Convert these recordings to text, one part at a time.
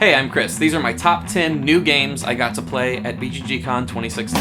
Hey, I'm Chris. These are my top 10 new games I got to play at BGGCon 2016.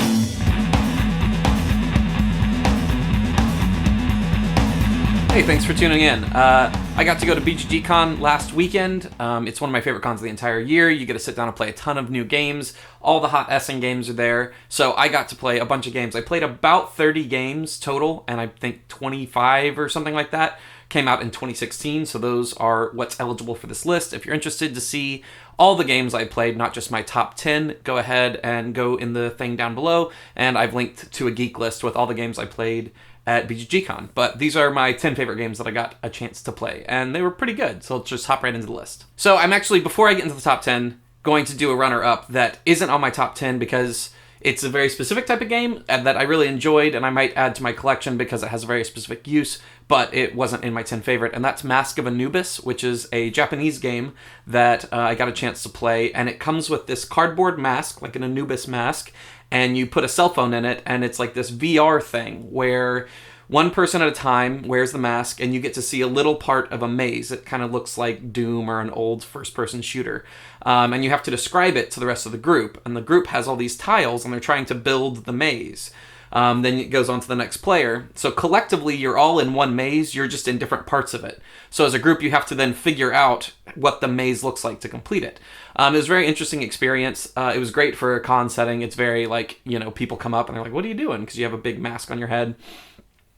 Hey, thanks for tuning in. I got to go to BGGCon last weekend. It's one of my favorite cons of the entire year. You get to sit down and play a ton of new games. All the hot Essen games are there. So I got to play a bunch of games. I played about 30 games total, and I think 25 or something like that came out in 2016. So those are what's eligible for this list. If you're interested to see all the games I played, not just my top 10, go ahead and go in the thing down below. And I've linked to a geek list with all the games I played at BGGCon. But these are my 10 favorite games that I got a chance to play, and they were pretty good, so let's just hop right into the list. So I'm actually, before I get into the top 10, going to do a runner-up that isn't on my top 10 because it's a very specific type of game that I really enjoyed, and I might add to my collection because it has a very specific use, but it wasn't in my 10 favorite, and that's Mask of Anubis, which is a Japanese game that I got a chance to play, and it comes with this cardboard mask, like an Anubis mask, and you put a cell phone in it, and it's like this VR thing where one person at a time wears the mask, and you get to see a little part of a maze. It kind of looks like Doom or an old first-person shooter. And you have to describe it to the rest of the group. And the group has all these tiles, and they're trying to build the maze. Then it goes on to the next player. So collectively, you're all in one maze. You're just in different parts of it. So as a group, you have to then figure out what the maze looks like to complete it. It was a very interesting experience. It was great for a con setting. It's very like, people come up and they're like, what are you doing? Because you have a big mask on your head.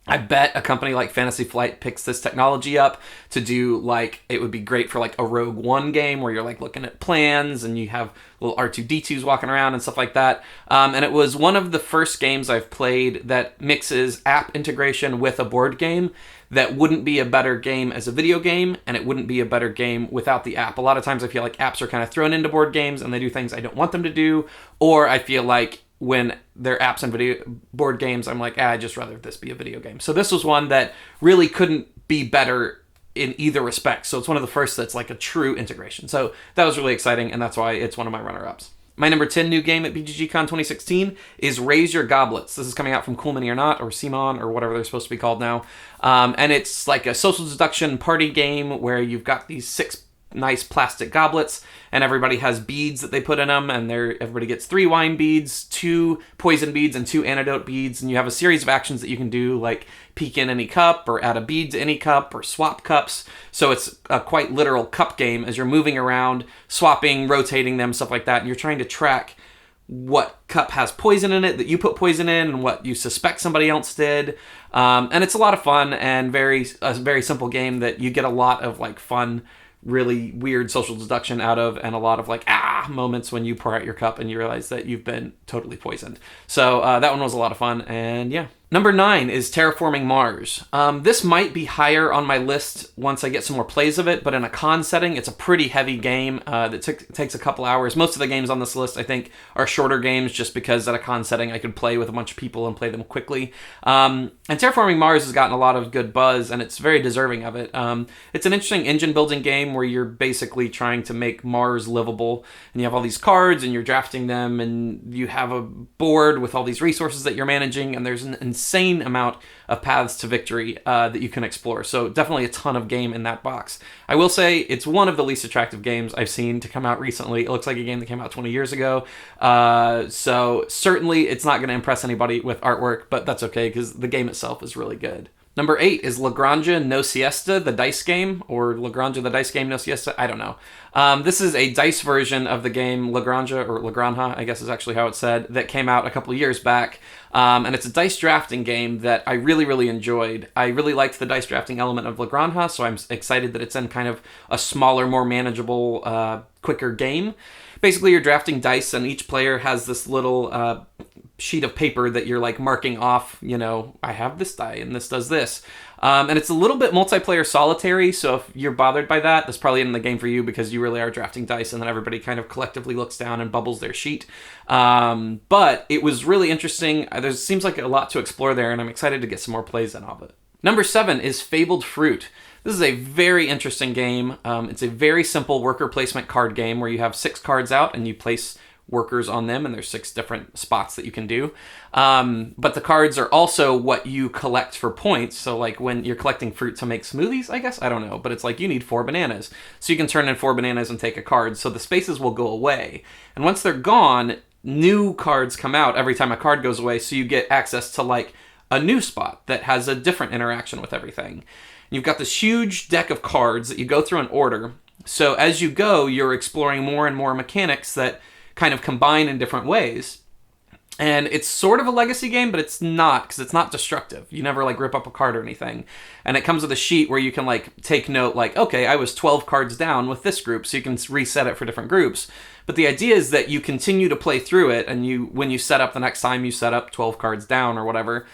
I bet a company like Fantasy Flight picks this technology up to do, like, it would be great for like a Rogue One game where you're like looking at plans and you have little R2-D2s walking around and stuff like that. And it was one of the first games I've played that mixes app integration with a board game that wouldn't be a better game as a video game, and it wouldn't be a better game without the app. A lot of times I feel like apps are kind of thrown into board games and they do things I don't want them to do, or I feel like when they're apps and video board games, I'm like, I'd just rather this be a video game. So this was one that really couldn't be better in either respect. So it's one of the first that's like a true integration. So that was really exciting, and that's why it's one of my runner-ups. My number 10 new game at BGGCon 2016 is Raise Your Goblets. This is coming out from Cool Mini or Not, or Simon, or whatever they're supposed to be called now. And it's like a social deduction party game where you've got these 6 nice plastic goblets, and everybody has beads that they put in them, and everybody gets 3 wine beads, 2 poison beads, and 2 antidote beads, and you have a series of actions that you can do, like peek in any cup, or add a bead to any cup, or swap cups. So it's a quite literal cup game as you're moving around, swapping, rotating them, stuff like that, and you're trying to track what cup has poison in it that you put poison in, and what you suspect somebody else did. And it's a lot of fun, and a very simple game that you get a lot of like fun, really weird social deduction out of, and a lot of like moments when you pour out your cup and you realize that you've been totally poisoned. So that one was a lot of fun, and yeah. Number 9 is Terraforming Mars. This might be higher on my list once I get some more plays of it, but in a con setting, it's a pretty heavy game that takes a couple hours. Most of the games on this list, I think, are shorter games just because at a con setting I could play with a bunch of people and play them quickly. And Terraforming Mars has gotten a lot of good buzz, and it's very deserving of it. It's an interesting engine building game where you're basically trying to make Mars livable, and you have all these cards and you're drafting them, and you have a board with all these resources that you're managing, and there's an insane amount of paths to victory that you can explore. So definitely a ton of game in that box. I will say it's one of the least attractive games I've seen to come out recently. It looks like a game that came out 20 years ago. So certainly it's not going to impress anybody with artwork, but that's okay because the game itself is really good. Number 8 is Lagrangian No Siesta, the dice game, or Lagrangia, the dice game No Siesta, I don't know. This is a dice version of the game Lagrangia, or Lagranja, I guess is actually how it's said, that came out a couple of years back. And it's a dice drafting game that I really, really enjoyed. I really liked the dice drafting element of Lagranja, so I'm excited that it's in kind of a smaller, more manageable, quicker game. Basically, you're drafting dice, and each player has this little sheet of paper that you're like marking off, I have this die and this does this. And it's a little bit multiplayer solitary, so if you're bothered by that, that's probably in the game for you because you really are drafting dice and then everybody kind of collectively looks down and bubbles their sheet. But it was really interesting. There seems like a lot to explore there, and I'm excited to get some more plays in of it. Number 7 is Fabled Fruit. This is a very interesting game. It's a very simple worker placement card game where you have 6 cards out and you place workers on them, and there's 6 different spots that you can do. But the cards are also what you collect for points. So like when you're collecting fruit to make smoothies, I guess, I don't know, but it's like you need 4 bananas. So you can turn in 4 bananas and take a card. So the spaces will go away. And once they're gone, new cards come out every time a card goes away. So you get access to like a new spot that has a different interaction with everything. You've got this huge deck of cards that you go through in order. So as you go, you're exploring more and more mechanics that kind of combine in different ways. And it's sort of a legacy game, but it's not, because it's not destructive. You never like rip up a card or anything. And it comes with a sheet where you can like take note, like, okay, I was 12 cards down with this group, so you can reset it for different groups. But the idea is that you continue to play through it, and when you set up the next time, you set up 12 cards down or whatever.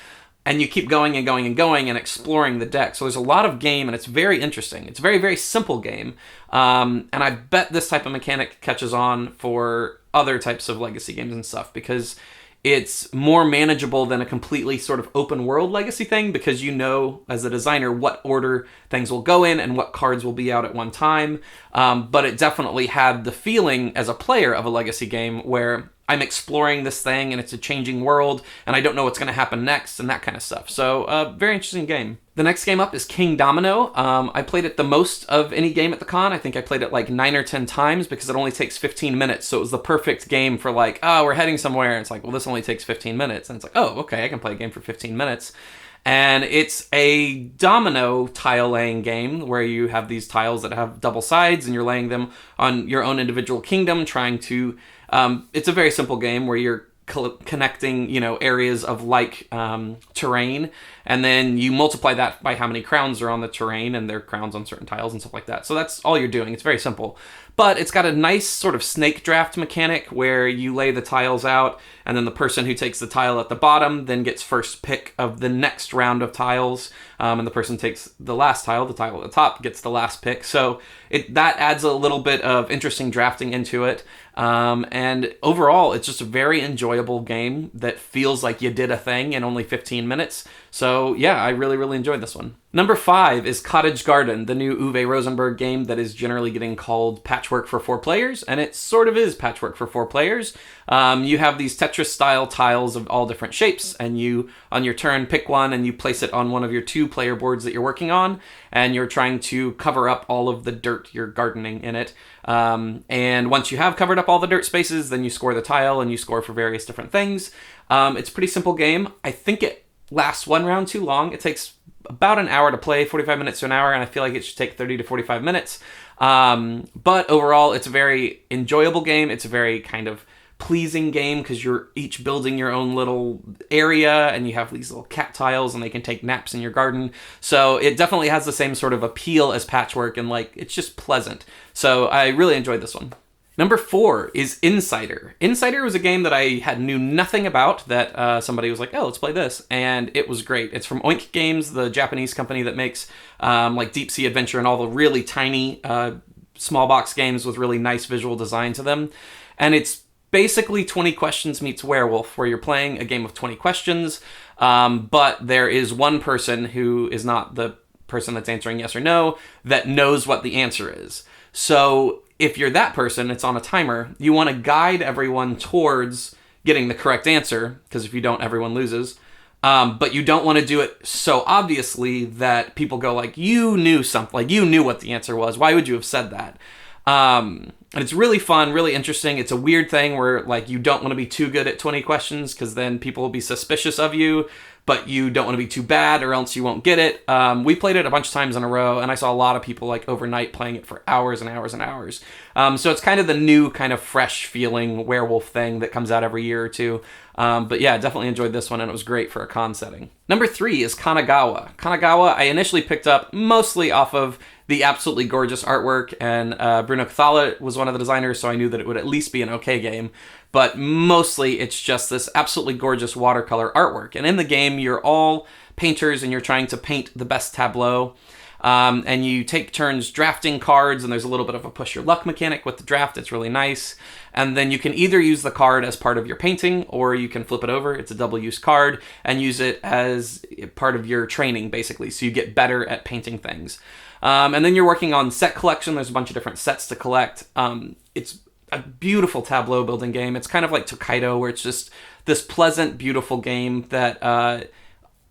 And you keep going and going and going and exploring the deck. So there's a lot of game, and it's very interesting. It's a very, very simple game. And I bet this type of mechanic catches on for other types of legacy games and stuff, because it's more manageable than a completely sort of open world legacy thing, because you know, as a designer, what order things will go in and what cards will be out at one time. But it definitely had the feeling as a player of a legacy game where I'm exploring this thing and it's a changing world and I don't know what's going to happen next and that kind of stuff. So very interesting game. The next game up is King Domino. I played it the most of any game at the con. I think I played it like 9 or 10 times because it only takes 15 minutes. So it was the perfect game for like, oh, we're heading somewhere. And it's like, well, this only takes 15 minutes. And it's like, oh, okay, I can play a game for 15 minutes. And it's a domino tile laying game where you have these tiles that have double sides and you're laying them on your own individual kingdom, trying to... it's a very simple game where you're connecting, areas of like terrain, and then you multiply that by how many crowns are on the terrain, and there are crowns on certain tiles and stuff like that. So that's all you're doing. It's very simple. But it's got a nice sort of snake draft mechanic where you lay the tiles out, and then the person who takes the tile at the bottom then gets first pick of the next round of tiles, and the person takes the last tile, the tile at the top, gets the last pick. So that adds a little bit of interesting drafting into it. And overall, it's just a very enjoyable game that feels like you did a thing in only 15 minutes. So yeah, I really, really enjoyed this one. Number 5 is Cottage Garden, the new Uwe Rosenberg game that is generally getting called Patchwork for 4 players, and it sort of is Patchwork for 4 players. You have these Tetris-style tiles of all different shapes, and you, on your turn, pick one, and you place it on one of your 2-player boards that you're working on, and you're trying to cover up all of the dirt you're gardening in it. And once you have covered up all the dirt spaces, then you score the tile, and you score for various different things. It's a pretty simple game. I think it lasts one round too long. It takes about an hour to play, 45 minutes to an hour, and I feel like it should take 30 to 45 minutes. But overall, it's a very enjoyable game. It's a very kind of pleasing game because you're each building your own little area, and you have these little cat tiles, and they can take naps in your garden. So it definitely has the same sort of appeal as Patchwork, and like it's just pleasant. So I really enjoyed this one. Number 4 is Insider. Insider was a game that I knew nothing about, that somebody was like, oh, let's play this, and it was great. It's from Oink Games, the Japanese company that makes like Deep Sea Adventure and all the really tiny small box games with really nice visual design to them. And it's basically 20 Questions meets Werewolf, where you're playing a game of 20 questions, but there is one person who is not the person that's answering yes or no that knows what the answer is. So if you're that person, it's on a timer, you want to guide everyone towards getting the correct answer, because if you don't, everyone loses. But you don't want to do it so obviously that people go like, you knew something, like you knew what the answer was. Why would you have said that? And it's really fun, really interesting. It's a weird thing where like you don't want to be too good at 20 questions because then people will be suspicious of you, but you don't want to be too bad or else you won't get it. We played it a bunch of times in a row, and I saw a lot of people like overnight playing it for hours and hours and hours. So it's kind of the new kind of fresh feeling werewolf thing that comes out every year or two. But yeah, definitely enjoyed this one, and it was great for a con setting. Number 3 is Kanagawa. Kanagawa I initially picked up mostly off of the absolutely gorgeous artwork, and Bruno Cathala was one of the designers, so I knew that it would at least be an okay game. But mostly it's just this absolutely gorgeous watercolor artwork. And in the game, you're all painters, and you're trying to paint the best tableau. And you take turns drafting cards, and there's a little bit of a push your luck mechanic with the draft. It's really nice. And then you can either use the card as part of your painting, or you can flip it over. It's a double-use card, and use it as part of your training, basically. So you get better at painting things. And then you're working on set collection. There's a bunch of different sets to collect. It's a beautiful tableau building game. It's kind of like Tokaido, where it's just this pleasant, beautiful game that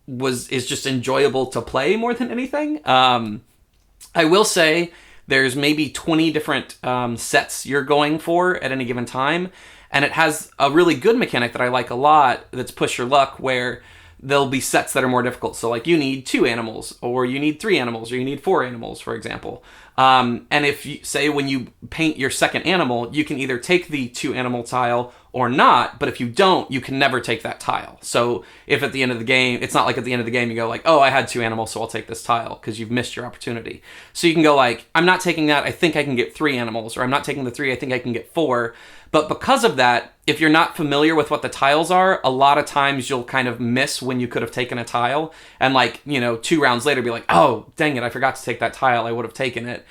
is just enjoyable to play more than anything. I will say there's maybe 20 different sets you're going for at any given time, and it has a really good mechanic that I like a lot that's push your luck, where there'll be sets that are more difficult. So like you need 2 animals, or you need 3 animals, or you need 4 animals, for example. And if you say when you paint your second animal, you can either take the 2 animal tile or not, but if you don't, you can never take that tile. So if at the end of the game, it's not like at the end of the game you go like, oh, I had 2 animals, so I'll take this tile, because you've missed your opportunity. So you can go like, I'm not taking that, I think I can get 3 animals, or I'm not taking the 3, I think I can get 4. But because of that, if you're not familiar with what the tiles are, a lot of times you'll kind of miss when you could have taken a tile, and like, 2 rounds later be like, oh, dang it, I forgot to take that tile, I would have taken it.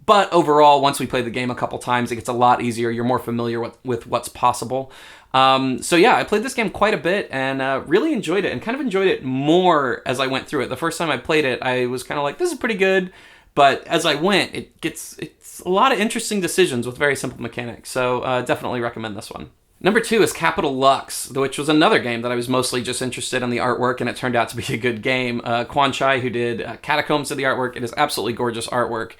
But overall, once we play the game a couple times, it gets a lot easier. You're more familiar with what's possible. So yeah, I played this game quite a bit and really enjoyed it, and kind of enjoyed it more as I went through it. The first time I played it, I was kind of like, this is pretty good. But as I went, it's a lot of interesting decisions with very simple mechanics. So definitely recommend this one. Number 2 is Capital Lux, which was another game that I was mostly just interested in the artwork, and it turned out to be a good game. Quan Chai, who did Catacombs, did the artwork. It is absolutely gorgeous artwork.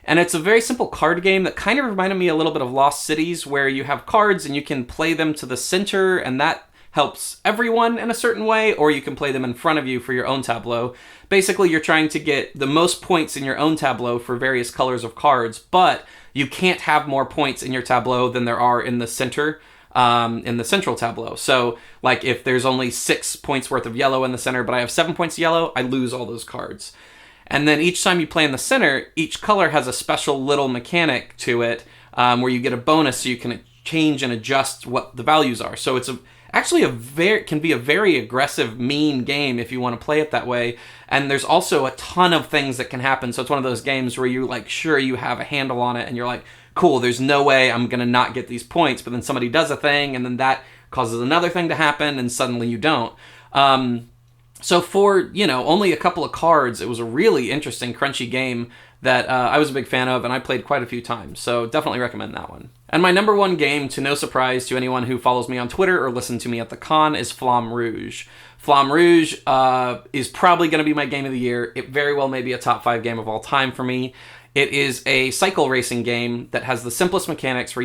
And it's a very simple card game that kind of reminded me a little bit of Lost Cities, where you have cards and you can play them to the center, and that helps everyone in a certain way, or you can play them in front of you for your own tableau. Basically, you're trying to get the most points in your own tableau for various colors of cards, but you can't have more points in your tableau than there are in the center, in the central tableau. So, like, if there's only 6 points worth of yellow in the center, but I have 7 points of yellow, I lose all those cards. And then each time you play in the center, each color has a special little mechanic to it, where you get a bonus, so you can change and adjust what the values are. So it's can be a very aggressive, mean game if you want to play it that way. And there's also a ton of things that can happen. So it's one of those games where you're like, sure, you have a handle on it, and you're like, cool, there's no way I'm going to not get these points. But then somebody does a thing, and then that causes another thing to happen, and suddenly you don't. So for, only a couple of cards, it was a really interesting, crunchy game that I was a big fan of, and I played quite a few times. So definitely recommend that one. And my number 1 game, to no surprise to anyone who follows me on Twitter or listened to me at the con, is Flom Rouge. Flom Rouge is probably going to be my game of the year. It very well may be a top 5 game of all time for me. It is a cycle racing game that has the simplest mechanics, where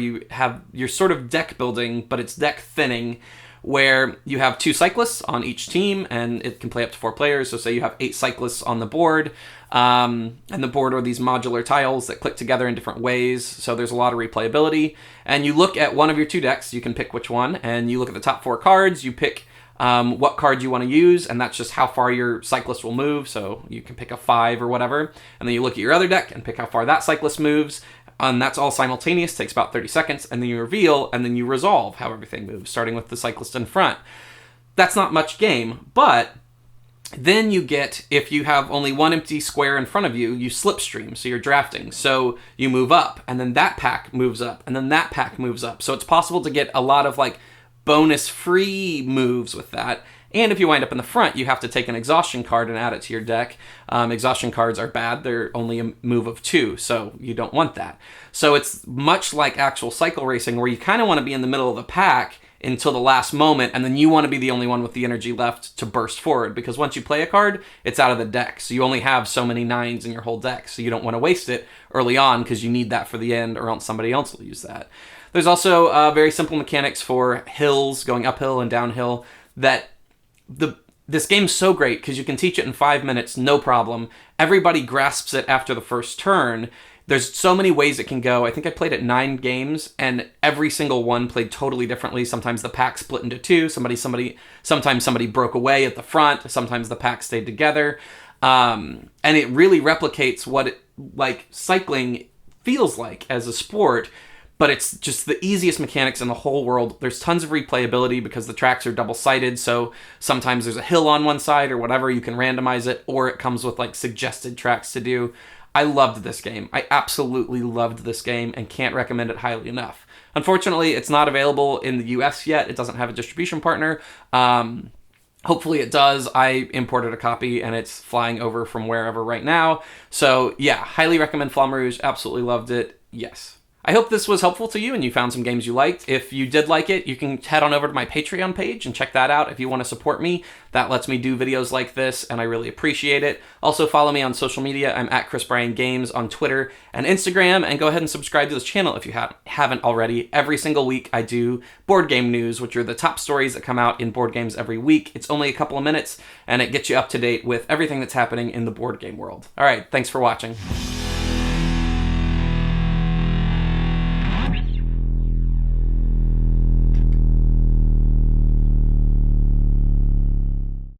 you're sort of deck building, but it's deck thinning, where you have 2 cyclists on each team, and it can play up to 4 players. So say you have 8 cyclists on the board, and the board are these modular tiles that click together in different ways, so there's a lot of replayability. And you look at one of your 2 decks, you can pick which one, and you look at the top 4 cards, you pick what card you want to use, and that's just how far your cyclist will move. So you can pick a 5 or whatever, and then you look at your other deck and pick how far that cyclist moves, and that's all simultaneous, takes about 30 seconds, and then you reveal, and then you resolve how everything moves, starting with the cyclist in front. That's not much game, but then you get, if you have only 1 empty square in front of you, you slipstream, so you're drafting. So you move up, and then that pack moves up, and then that pack moves up. So it's possible to get a lot of bonus free moves with that. And if you wind up in the front, you have to take an exhaustion card and add it to your deck. Exhaustion cards are bad. They're only a move of 2, so you don't want that. So it's much like actual cycle racing, where you kind of want to be in the middle of the pack until the last moment, and then you want to be the only one with the energy left to burst forward, because once you play a card, it's out of the deck. So you only have so many 9s in your whole deck, so you don't want to waste it early on, because you need that for the end, or else somebody else will use that. There's also very simple mechanics for hills, going uphill and downhill, that this game's so great because you can teach it in 5 minutes, no problem. Everybody grasps it after the first turn. There's so many ways it can go. I think I played it 9 games, and every single one played totally differently. Sometimes the pack split into 2. Sometimes somebody broke away at the front. Sometimes the pack stayed together. And it really replicates what cycling feels like as a sport. But it's just the easiest mechanics in the whole world. There's tons of replayability because the tracks are double-sided, so sometimes there's a hill on one side or whatever, you can randomize it, or it comes with suggested tracks to do. I loved this game. I absolutely loved this game and can't recommend it highly enough. Unfortunately, it's not available in the US yet. It doesn't have a distribution partner. Hopefully it does. I imported a copy and it's flying over from wherever right now. So yeah, highly recommend Flom Rouge. Absolutely loved it. Yes. I hope this was helpful to you and you found some games you liked. If you did like it, you can head on over to my Patreon page and check that out if you want to support me. That lets me do videos like this, and I really appreciate it. Also, follow me on social media. I'm at Chris Bryan Games on Twitter and Instagram, and go ahead and subscribe to this channel if you haven't already. Every single week, I do board game news, which are the top stories that come out in board games every week. It's only a couple of minutes, and it gets you up to date with everything that's happening in the board game world. All right, thanks for watching.